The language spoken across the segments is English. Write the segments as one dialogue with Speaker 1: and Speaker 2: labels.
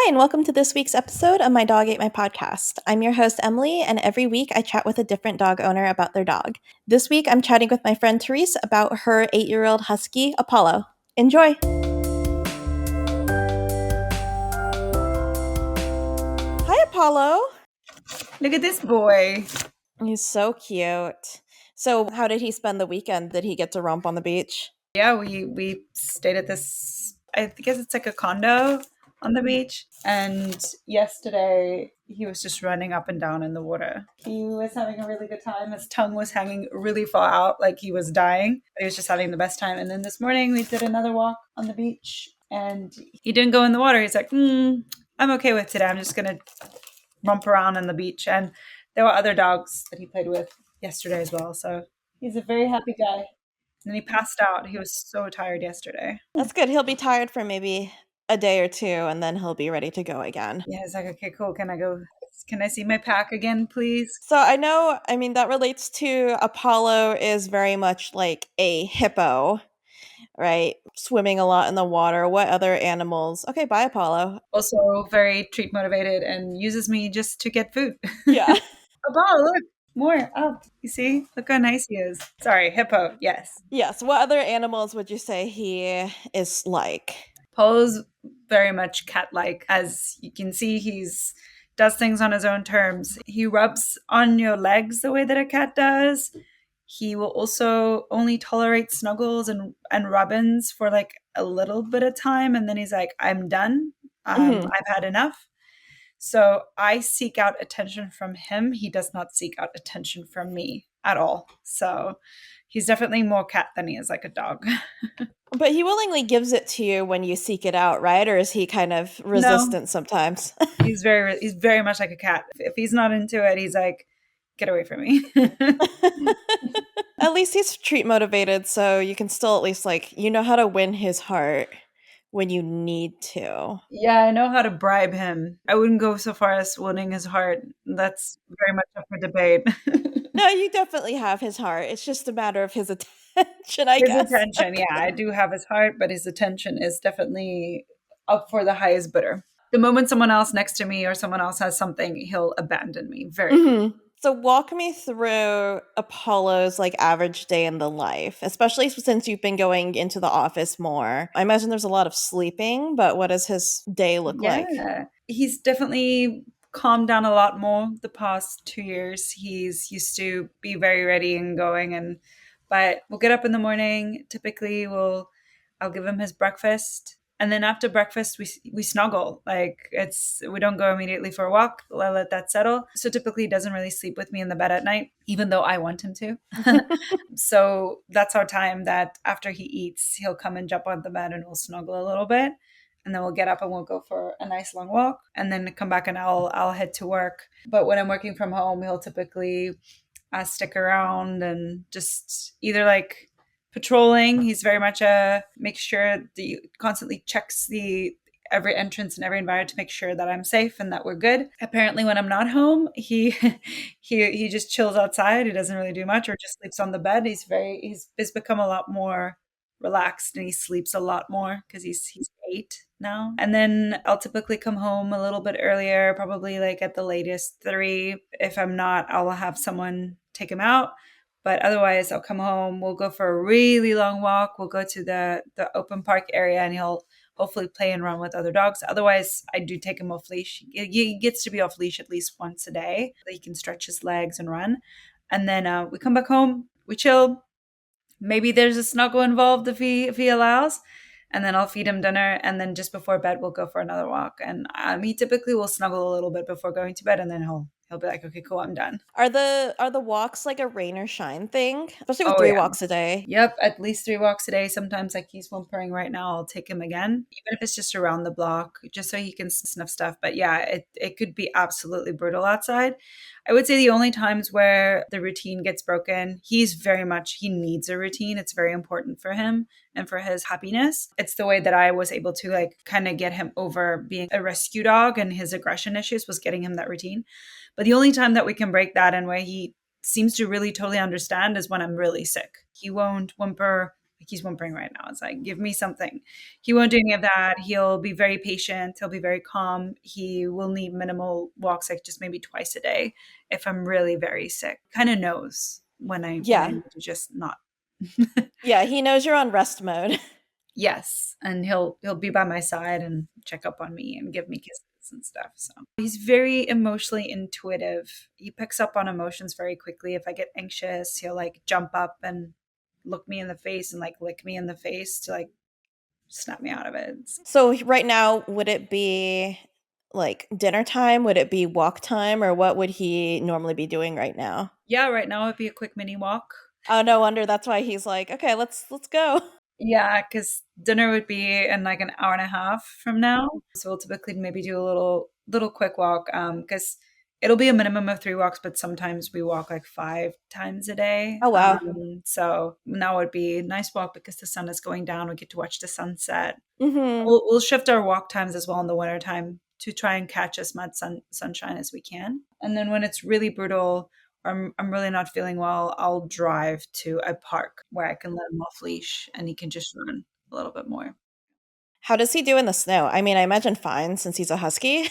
Speaker 1: Hi, and welcome to this week's episode of My Dog Ate My Podcast. I'm your host, Emily, and every week I chat with a different dog owner about their dog. This week I'm chatting with my friend Therese about her 8-year-old Husky, Apollo. Enjoy! Hi, Apollo!
Speaker 2: Look at this boy.
Speaker 1: He's so cute. So, how did he spend the weekend? Did he get to romp on the beach?
Speaker 2: Yeah, we stayed at this, I guess it's like a condo on the beach. And yesterday he was just running up and down in the water. He was having a really good time. His tongue was hanging really far out, like he was dying. But he was just having the best time. And then this morning we did another walk on the beach and he didn't go in the water. He's like, I'm okay with today. I'm just going to romp around on the beach. And there were other dogs that he played with yesterday as well. So he's a very happy guy. And he passed out. He was so tired yesterday.
Speaker 1: That's good. He'll be tired for maybe a day or two, and then he'll be ready to go again.
Speaker 2: Yeah, he's like, okay, cool. Can I go? Can I see my pack again, please?
Speaker 1: So that relates to Apollo is very much like a hippo, right? Swimming a lot in the water. What other animals? Okay, bye, Apollo.
Speaker 2: Also very treat motivated and uses me just to get food.
Speaker 1: Yeah.
Speaker 2: Apollo, look, more up. You see? Look how nice he is. Sorry, hippo. Yes.
Speaker 1: Yes. What other animals would you say he is like?
Speaker 2: Apollo's very much cat-like. As you can see, he's does things on his own terms. He rubs on your legs the way that a cat does. He will also only tolerate snuggles and rub-ins for like a little bit of time, and then he's like, "I'm done. I've had enough." So I seek out attention from him. He does not seek out attention from me at all. So he's definitely more cat than he is like a dog.
Speaker 1: But he willingly gives it to you when you seek it out, right? Or is he kind of
Speaker 2: No,
Speaker 1: resistant sometimes?
Speaker 2: he's very much like a cat. If he's not into it, he's like, "Get away from me."
Speaker 1: At least he's treat motivated, so you can still at least you know how to win his heart when you need to.
Speaker 2: Yeah, I know how to bribe him. I wouldn't go so far as winning his heart. That's very much up for debate.
Speaker 1: No, you definitely have his heart. It's just a matter of his attention, I
Speaker 2: His
Speaker 1: guess.
Speaker 2: attention, yeah, I do have his heart, but his attention is definitely up for the highest bidder. The moment someone else next to me or someone else has something, he'll abandon me very quickly.
Speaker 1: Mhm. So walk me through Apollo's average day in the life, especially since you've been going into the office more. I imagine there's a lot of sleeping, but what does his day look like?
Speaker 2: Yeah. He's definitely calmed down a lot more the past 2 years. He's used to be very ready and going but we'll get up in the morning. Typically I'll give him his breakfast. And then after breakfast we snuggle. We don't go immediately for a walk. I let that settle. So typically he doesn't really sleep with me in the bed at night, even though I want him to. So that's our time that after he eats, he'll come and jump on the bed and we'll snuggle a little bit, and then we'll get up and we'll go for a nice long walk and then come back and I'll head to work. But when I'm working from home, he'll typically stick around and just either patrolling. He's very much a make sure that he constantly checks the every entrance and every environment to make sure that I'm safe and that we're good. Apparently when I'm not home, he he just chills outside. He doesn't really do much or just sleeps on the bed. He's become a lot more relaxed and he sleeps a lot more because he's 8 now. And then I'll typically come home a little bit earlier, probably at the latest 3. If I'm not, I'll have someone take him out. But otherwise, I'll come home. We'll go for a really long walk. We'll go to the open park area and he'll hopefully play and run with other dogs. Otherwise, I do take him off leash. He gets to be off leash at least once a day. He can stretch his legs and run. And then we come back home, we chill. Maybe there's a snuggle involved if he allows. And then I'll feed him dinner. And then just before bed, we'll go for another walk. And he typically will snuggle a little bit before going to bed. And then he'll be like, okay, cool, I'm done.
Speaker 1: Are the walks like a rain or shine thing? Especially with
Speaker 2: Oh,
Speaker 1: 3
Speaker 2: yeah.
Speaker 1: walks a day.
Speaker 2: Yep, at least 3 walks a day. Sometimes he's whimpering right now, I'll take him again, even if it's just around the block, just so he can sniff stuff. But yeah, it could be absolutely brutal outside. I would say the only times where the routine gets broken, he needs a routine. It's very important for him and for his happiness. It's the way that I was able to kind of get him over being a rescue dog and his aggression issues was getting him that routine. But the only time that we can break that and where he seems to really totally understand is when I'm really sick. He won't whimper. Like he's whimpering right now. It's like, give me something. He won't do any of that. He'll be very patient. He'll be very calm. He will need minimal walks, like just maybe twice a day if I'm really very sick. Kind of knows when I
Speaker 1: Yeah.
Speaker 2: need to just not.
Speaker 1: Yeah, he knows you're on rest mode.
Speaker 2: Yes, and he'll be by my side and check up on me and give me kisses and stuff. So he's very emotionally intuitive. He picks up on emotions very quickly. If I get anxious, he'll like jump up and look me in the face and like lick me in the face to like snap me out of it.
Speaker 1: So right now, would it be like dinner time? Would it be walk time? Or what would he normally be doing right now?
Speaker 2: Yeah, right now it'd be a quick mini walk.
Speaker 1: Oh, no wonder that's why he's like, okay, let's go.
Speaker 2: Yeah, because dinner would be in like an hour and a half from now. So we'll typically maybe do a little quick walk. Because it'll be a minimum of 3 walks, but sometimes we walk like 5 times a day.
Speaker 1: Oh wow.
Speaker 2: So now would be a nice walk because the sun is going down. We get to watch the sunset.
Speaker 1: Mm-hmm.
Speaker 2: We'll shift our walk times as well in the wintertime to try and catch as much sunshine as we can. And then when it's really brutal, I'm really not feeling well, I'll drive to a park where I can let him off leash and he can just run a little bit more.
Speaker 1: How does he do in the snow? I mean, I imagine fine since he's a husky.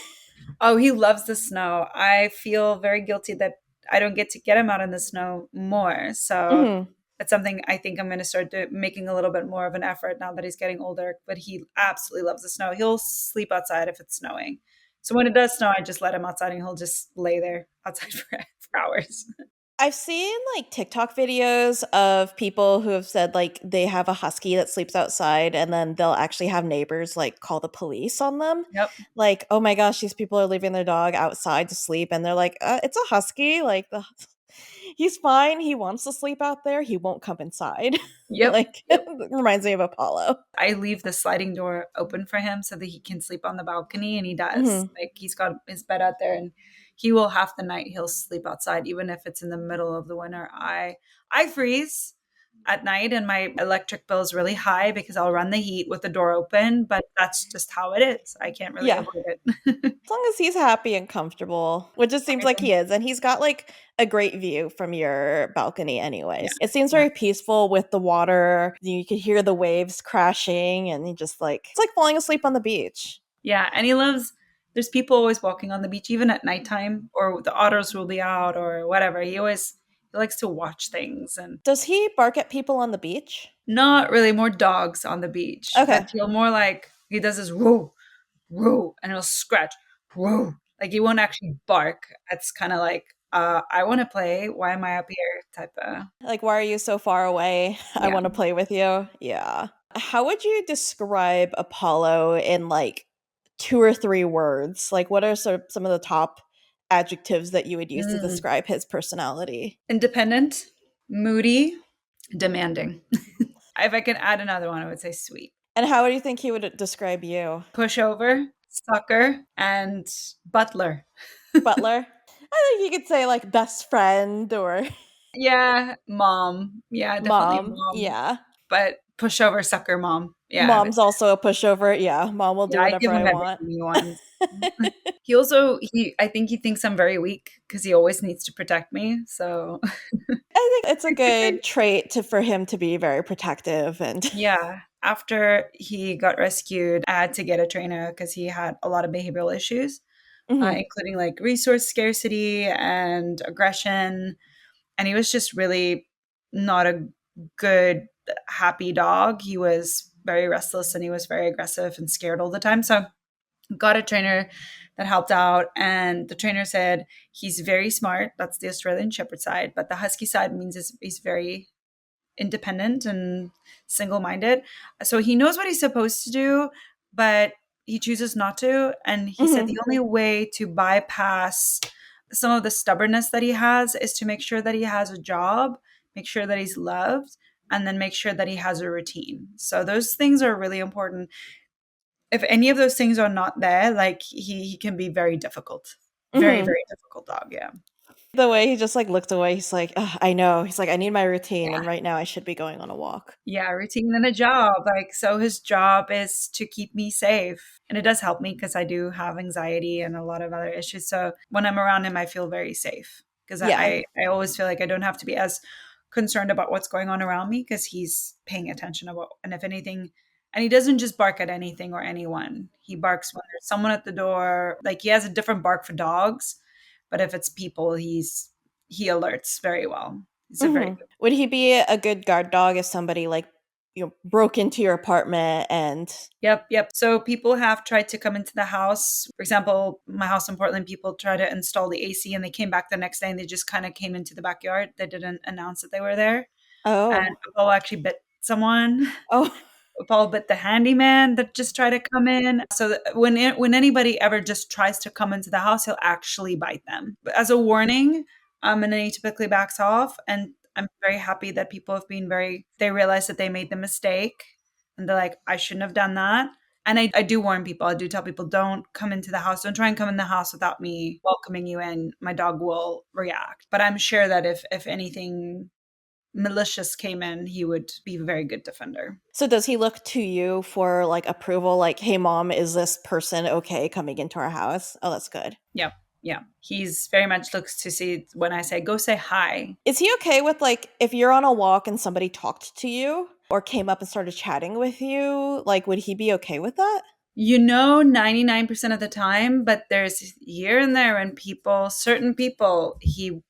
Speaker 2: Oh, he loves the snow. I feel very guilty that I don't get to get him out in the snow more. So
Speaker 1: Mm-hmm.
Speaker 2: it's something I think I'm going to start making a little bit more of an effort now that he's getting older. But he absolutely loves the snow. He'll sleep outside if it's snowing. So when it does snow, I just let him outside and he'll just lay there outside for hours.
Speaker 1: I've seen like TikTok videos of people who have said like they have a husky that sleeps outside and then they'll actually have neighbors like call the police on them.
Speaker 2: Yep.
Speaker 1: Like, oh my gosh, these people are leaving their dog outside to sleep and they're like, it's a husky. Like he's fine. He wants to sleep out there. He won't come inside.
Speaker 2: Yep.
Speaker 1: Like
Speaker 2: Yep.
Speaker 1: it reminds me of Apollo.
Speaker 2: I leave the sliding door open for him so that he can sleep on the balcony, and he does.
Speaker 1: Hmm.
Speaker 2: Like he's got his bed out there, and he will half the night he'll sleep outside, even if it's in the middle of the winter. I freeze at night, and my electric bill is really high because I'll run the heat with the door open. But that's just how it is. I can't really
Speaker 1: Yeah.
Speaker 2: avoid it.
Speaker 1: As long as he's happy and comfortable, which it seems like he is, and he's got like a great view from your balcony
Speaker 2: Yeah,
Speaker 1: anyways. It seems
Speaker 2: yeah,
Speaker 1: very peaceful with the water. You could hear the waves crashing and he just like it's like falling asleep on the beach.
Speaker 2: yeah. And he loves. There's people always walking on the beach, even at nighttime, or the otters will be out, or whatever. He likes to watch things, and
Speaker 1: Does he bark at people on the beach?
Speaker 2: not really, more dogs on the beach, but
Speaker 1: Okay.
Speaker 2: he'll more like he does this whoa, whoa, and he'll scratch, whoa. Like he won't actually bark. It's kind of like, I want to play. Why am I up here? Type of.
Speaker 1: Like, why are you so far away? I
Speaker 2: Yeah.
Speaker 1: want to play with you. Yeah. How would you describe Apollo in like 2 or 3 words? Like, what are some of the top adjectives that you would use to
Speaker 2: Mm.
Speaker 1: describe his personality?
Speaker 2: Independent, moody, demanding. If I can add another one, I would say sweet.
Speaker 1: And how do you think he would describe you?
Speaker 2: Pushover, sucker, and butler.
Speaker 1: Butler? I think you could say like best friend or
Speaker 2: Yeah, mom. Yeah, definitely
Speaker 1: mom.
Speaker 2: mom.
Speaker 1: Yeah.
Speaker 2: But pushover, sucker, mom. Yeah,
Speaker 1: Mom's also a pushover. Yeah. Mom will
Speaker 2: yeah,
Speaker 1: do
Speaker 2: I
Speaker 1: whatever
Speaker 2: give
Speaker 1: I
Speaker 2: him
Speaker 1: want.
Speaker 2: everything he wants. He I think he thinks I'm very weak because he always needs to protect me. So
Speaker 1: I think it's a good trait for him to be very protective and
Speaker 2: yeah, after he got rescued, I had to get a trainer because he had a lot of behavioral issues,
Speaker 1: Mhm.
Speaker 2: including like resource scarcity and aggression. And he was just really not a good, happy dog. He was very restless and he was very aggressive and scared all the time. So got a trainer that helped out, and the trainer said he's very smart. That's the Australian Shepherd side, but the Husky side means he's very independent and single-minded. So he knows what he's supposed to do, but he chooses not to. And he said
Speaker 1: Mhm.
Speaker 2: the only way to bypass some of the stubbornness that he has is to make sure that he has a job, make sure that he's loved, and then make sure that he has a routine. So those things are really important. If any of those things are not there, like he can be very difficult. Very,
Speaker 1: Mhm.
Speaker 2: very difficult dog, yeah.
Speaker 1: The way he just like looked away, he's like, "Ugh, I know." He's like, I need my routine,
Speaker 2: Yeah.
Speaker 1: and right now I should be going on a walk.
Speaker 2: Yeah, routine and a job. Like, so his job is to keep me safe. And it does help me because I do have anxiety and a lot of other issues. So when I'm around him, I feel very safe because
Speaker 1: Yeah.
Speaker 2: I always feel like I don't have to be as concerned about what's going on around me because he's paying attention about, and if anything, and he doesn't just bark at anything or anyone. He barks when there's someone at the door. Like he has a different bark for dogs, but if it's people, he alerts very well. He's a very
Speaker 1: Mhm. Would he be a good guard dog if somebody, like, broke into your apartment and
Speaker 2: Yep, yep. So people have tried to come into the house. For example, my house in Portland, people tried to install the AC and they came back the next day and they just kind of came into the backyard. They didn't announce that they were there. And
Speaker 1: Oh.
Speaker 2: Paul actually bit someone.
Speaker 1: Oh.
Speaker 2: Paul bit the handyman that just tried to come in. So when anybody ever just tries to come into the house, he'll actually bite them. But as a warning, and then he typically backs off. And I'm very happy that people have been they realize that they made the mistake and they're like, I shouldn't have done that. And I do warn people, I do tell people, don't come into the house. Don't try and come in the house without me welcoming you in. My dog will react. But I'm sure that if anything malicious came in, he would be a very good defender.
Speaker 1: So does he look to you for, like, approval, like, "Hey, mom, is this person okay coming into our house?" Oh, that's good.
Speaker 2: Yeah. Yeah. He's very much looks to see when I say, go say hi.
Speaker 1: Is he okay with, like, if you're on a walk and somebody talked to you or came up and started chatting with you, like, would he be okay with that?
Speaker 2: 99% of the time, but there's here and there when certain people, he'll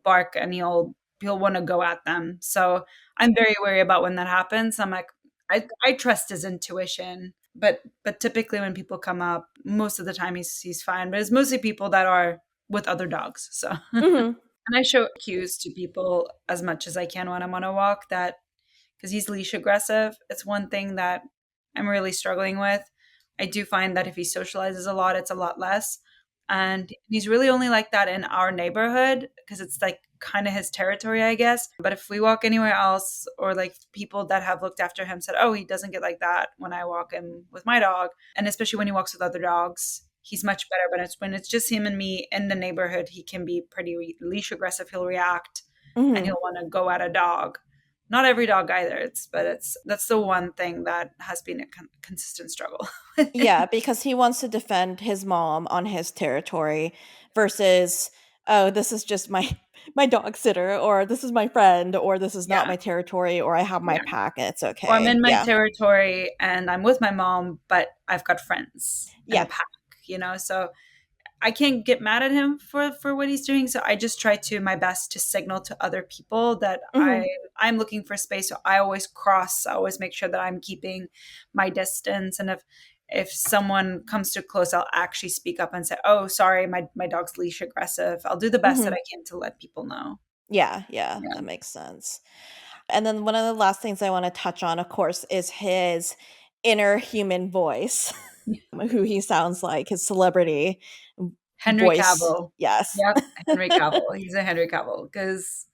Speaker 2: bark and he'll want to go at them. So I'm very wary about when that happens. I'm like, I trust his intuition, but typically when people come up, most of the time he's fine. But it's mostly people that are with other dogs. So
Speaker 1: Mhm.
Speaker 2: and I show cues to people as much as I can when I'm on a walk that because he's leash aggressive. It's one thing that I'm really struggling with. I do find that if he socializes a lot, it's a lot less. And he's really only like that in our neighborhood because it's like kind of his territory, I guess. But if we walk anywhere else, or like people that have looked after him said, oh, he doesn't get like that when I walk him with my dog. And especially when he walks with other dogs, he's much better. But it's when it's just him and me in the neighborhood, he can be pretty leash aggressive. He'll react and
Speaker 1: Mhm.
Speaker 2: he'll want to go at a dog. Not every dog either. It's that's the one thing that has been a consistent struggle.
Speaker 1: Yeah, because he wants to defend his mom on his territory versus, "Oh, this is just my my dog sitter," or "This is my friend," or "This is not
Speaker 2: Yeah,
Speaker 1: my territory," or "I have my
Speaker 2: yeah.
Speaker 1: pack and it's
Speaker 2: Or I'm
Speaker 1: okay."
Speaker 2: in my
Speaker 1: Yeah.
Speaker 2: territory and I'm with my mom, but I've got friends and a
Speaker 1: Yeah.
Speaker 2: pack, So I can't get mad at him for what he's doing. So I just try to my best to signal to other people that
Speaker 1: Mhm.
Speaker 2: I'm looking for space. So I always cross. I always make sure that I'm keeping my distance. And if someone comes too close, I'll actually speak up and say, "Oh, sorry, my dog's leash aggressive." I'll do the best that
Speaker 1: Mhm.
Speaker 2: I can to let people know.
Speaker 1: Yeah, yeah,
Speaker 2: Yeah.
Speaker 1: that makes sense. And then one of the last things I wanna touch on, of course, is his inner human voice, who he sounds like, his celebrity
Speaker 2: Henry
Speaker 1: voice.
Speaker 2: Cavill.
Speaker 1: Yes.
Speaker 2: Yep, Henry Cavill. He's a Henry Cavill because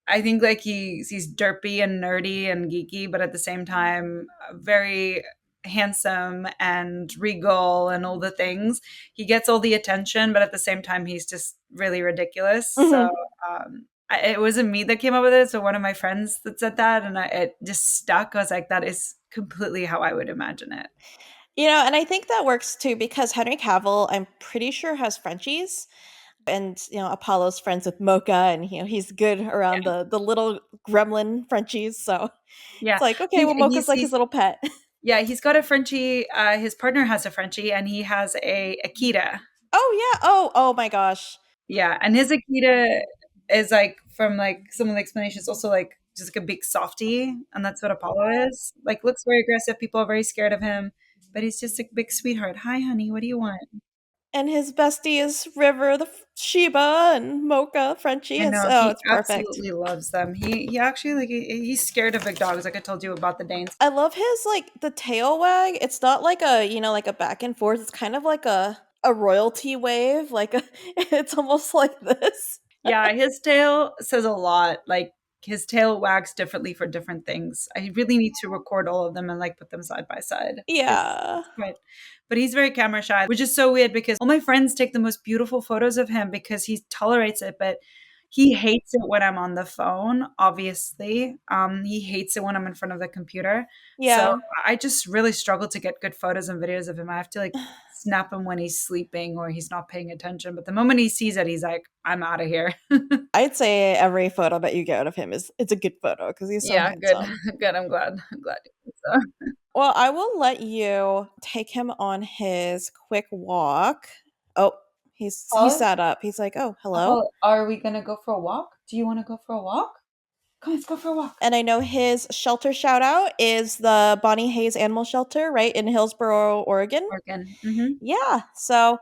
Speaker 2: I think like he's derpy and nerdy and geeky, but at the same time very handsome and regal and all the things. He gets all the attention, but at the same time he's just really ridiculous. So
Speaker 1: Mhm.
Speaker 2: it wasn't me that came up with it. So one of my friends that said that, and it just stuck. I was like, that is completely how I would imagine it.
Speaker 1: And I think that works too because Henry Cavill, I'm pretty sure, has Frenchies, and, Apollo's friends with Mocha, and, he's good around
Speaker 2: Yeah,
Speaker 1: the little gremlin Frenchies, so it's
Speaker 2: yeah.
Speaker 1: like, okay,
Speaker 2: He,
Speaker 1: well, Mocha's
Speaker 2: he's
Speaker 1: like his
Speaker 2: he's
Speaker 1: little pet.
Speaker 2: yeah. He's got a Frenchie. His partner has a Frenchie, and he has a Akita.
Speaker 1: Oh, yeah. Oh my gosh.
Speaker 2: Yeah, and his Akita is like from like some of the explanations also like just like a big softie, and that's what Apollo is. Like looks very aggressive. People are very scared of him, but he's just a big sweetheart. Hi, honey. What do you want?
Speaker 1: And his bestie is River, the Sheba, and Mocha, Frenchie.
Speaker 2: I know he
Speaker 1: It's perfect.
Speaker 2: absolutely loves them. He actually like he's scared of big dogs. Like I told you about the Danes.
Speaker 1: I love his, like, the tail wag. It's not like a, like a back and forth. It's kind of like a royalty wave. Like it's almost like this.
Speaker 2: Yeah, his tail says a lot. Like his tail wags differently for different things. I really need to record all of them and like put them side by side because
Speaker 1: Yeah.
Speaker 2: it's quite. But he's very camera shy, which is so weird because all my friends take the most beautiful photos of him because he tolerates it. But He hates it when I'm on the phone, obviously. He hates it when I'm in front of the computer. So
Speaker 1: Yeah.
Speaker 2: I just really struggle to get good photos and videos of him. I have to like snap him when he's sleeping or he's not paying attention. But the moment he sees it, he's like, I'm out of here.
Speaker 1: I'd say every photo that you get of him is it's a good photo because he's so
Speaker 2: Yeah, good.
Speaker 1: handsome.
Speaker 2: Good. I'm glad. I'm glad. So,
Speaker 1: Well, I will let you take him on his quick walk. Oh, he
Speaker 2: Paula,
Speaker 1: sat up. He's like, "Oh, hello."
Speaker 2: Paula, are we gonna go for a walk? Do you want to go for a walk? Come, let's go for a walk.
Speaker 1: And I know his shelter shout out is the Bonnie Hayes Animal Shelter right in Hillsboro, Oregon.
Speaker 2: Oregon. Mm-hmm.
Speaker 1: Yeah. So,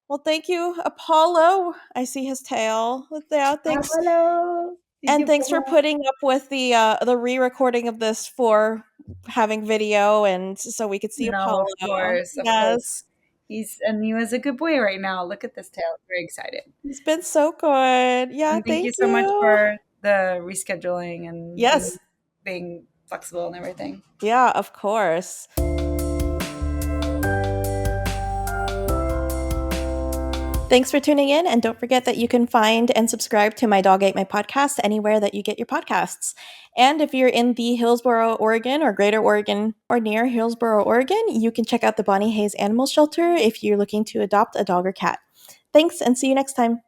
Speaker 1: well, thank you, Apollo. I see his tail. Yeah, thanks.
Speaker 2: Hello. Thank
Speaker 1: And
Speaker 2: you,
Speaker 1: thanks for
Speaker 2: Paula.
Speaker 1: putting up with the re-recording of this for having video and so we could see
Speaker 2: No,
Speaker 1: Apollo.
Speaker 2: of course, of course.
Speaker 1: Yes.
Speaker 2: He was a good boy right now. Look at this tail. Very excited.
Speaker 1: It's been so good. Yeah,
Speaker 2: And thank you
Speaker 1: thank
Speaker 2: so much
Speaker 1: you.
Speaker 2: for the rescheduling and
Speaker 1: Yes.
Speaker 2: being flexible and everything.
Speaker 1: Yeah, of course. Thanks for tuning in, and don't forget that you can find and subscribe to My Dog Ate My Podcast anywhere that you get your podcasts. And if you're in the Hillsboro, Oregon, or Greater Oregon, or near Hillsboro, Oregon, you can check out the Bonnie Hayes Animal Shelter if you're looking to adopt a dog or cat. Thanks, and see you next time.